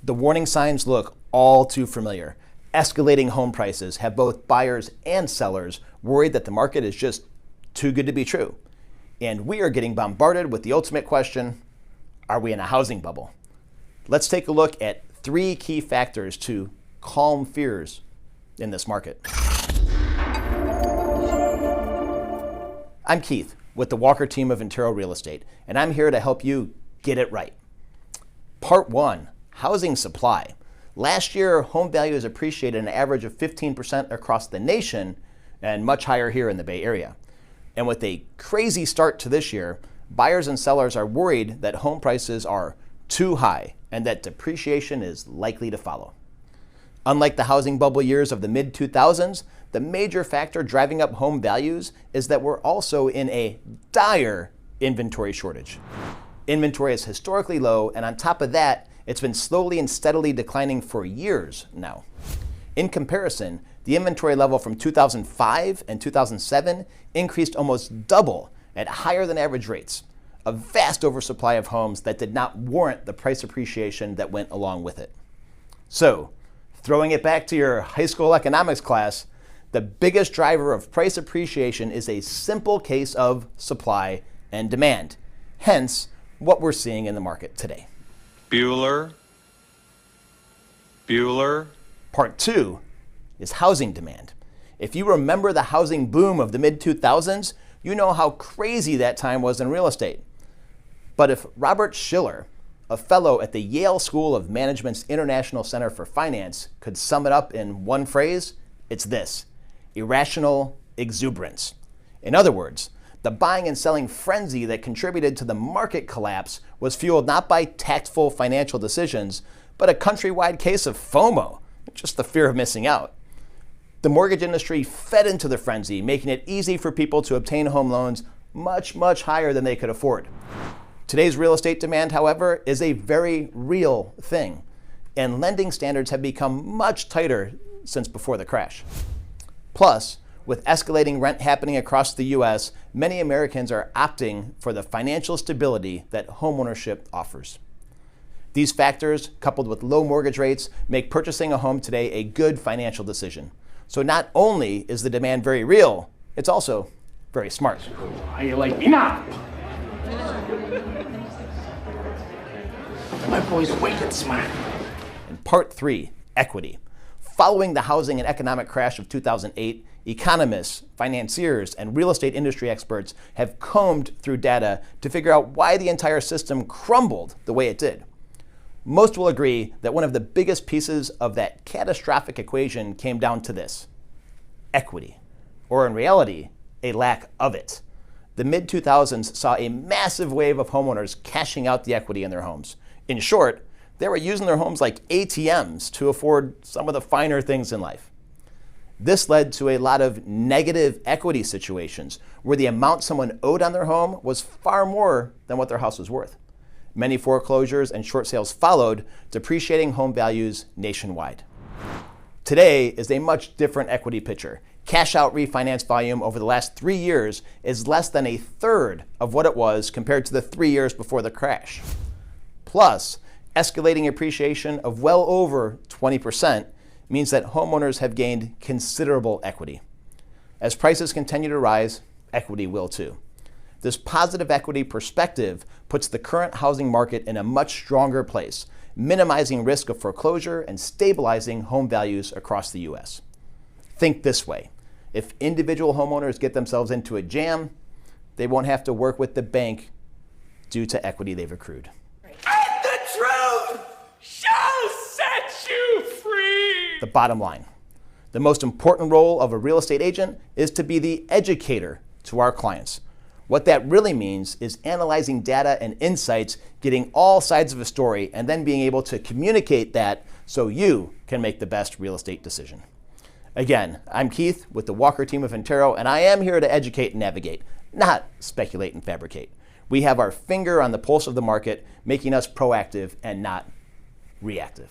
The warning signs look all too familiar. Escalating home prices have both buyers and sellers worried that the market is just too good to be true. And we are getting bombarded with the ultimate question, are we in a housing bubble? Let's take a look at 3 key factors to calm fears in this market. I'm Keith with the Walker team of Intero Real Estate, and I'm here to help you get it right. Part 1, housing supply. Last year, home values appreciated an average of 15% across the nation and much higher here in the Bay Area. And with a crazy start to this year, buyers and sellers are worried that home prices are too high and that depreciation is likely to follow. Unlike the housing bubble years of the mid-2000s, the major factor driving up home values is that we're also in a dire inventory shortage. Inventory is historically low, and on top of that, it's been slowly and steadily declining for years now. In comparison, the inventory level from 2005 and 2007 increased almost double at higher than average rates, a vast oversupply of homes that did not warrant the price appreciation that went along with it. So, throwing it back to your high school economics class, the biggest driver of price appreciation is a simple case of supply and demand, hence what we're seeing in the market today. Bueller. Part 2 is housing demand. If you remember the housing boom of the mid-2000s, you know how crazy that time was in real estate. But if Robert Schiller, a fellow at the Yale School of Management's International Center for Finance, could sum it up in one phrase, it's this: irrational exuberance. In other words, the buying and selling frenzy that contributed to the market collapse was fueled not by tactful financial decisions, but a countrywide case of FOMO, just the fear of missing out. The mortgage industry fed into the frenzy, making it easy for people to obtain home loans much, much higher than they could afford. Today's real estate demand, however, is a very real thing, and lending standards have become much tighter since before the crash. Plus, with escalating rent happening across the U.S., many Americans are opting for the financial stability that homeownership offers. These factors, coupled with low mortgage rates, make purchasing a home today a good financial decision. So not only is the demand very real, it's also very smart. Are you like, enough? My boy's wicked smart. And Part 3, equity. Following the housing and economic crash of 2008, economists, financiers, and real estate industry experts have combed through data to figure out why the entire system crumbled the way it did. Most will agree that one of the biggest pieces of that catastrophic equation came down to this: equity, or in reality, a lack of it. The mid-2000s saw a massive wave of homeowners cashing out the equity in their homes. In short, they were using their homes like ATMs to afford some of the finer things in life. This led to a lot of negative equity situations where the amount someone owed on their home was far more than what their house was worth. Many foreclosures and short sales followed, depreciating home values nationwide. Today is a much different equity picture. Cash out refinance volume over the last 3 years is less than a third of what it was compared to the 3 years before the crash. Plus, escalating appreciation of well over 20% means that homeowners have gained considerable equity. As prices continue to rise, equity will too. This positive equity perspective puts the current housing market in a much stronger place, minimizing risk of foreclosure and stabilizing home values across the U.S. Think this way: if individual homeowners get themselves into a jam, they won't have to work with the bank due to equity they've accrued. And the truth shall set you free! The bottom line: the most important role of a real estate agent is to be the educator to our clients. What that really means is analyzing data and insights, getting all sides of a story, and then being able to communicate that so you can make the best real estate decision. Again, I'm Keith with the Walker team of Intero, and I am here to educate and navigate, not speculate and fabricate. We have our finger on the pulse of the market, making us proactive and not reactive.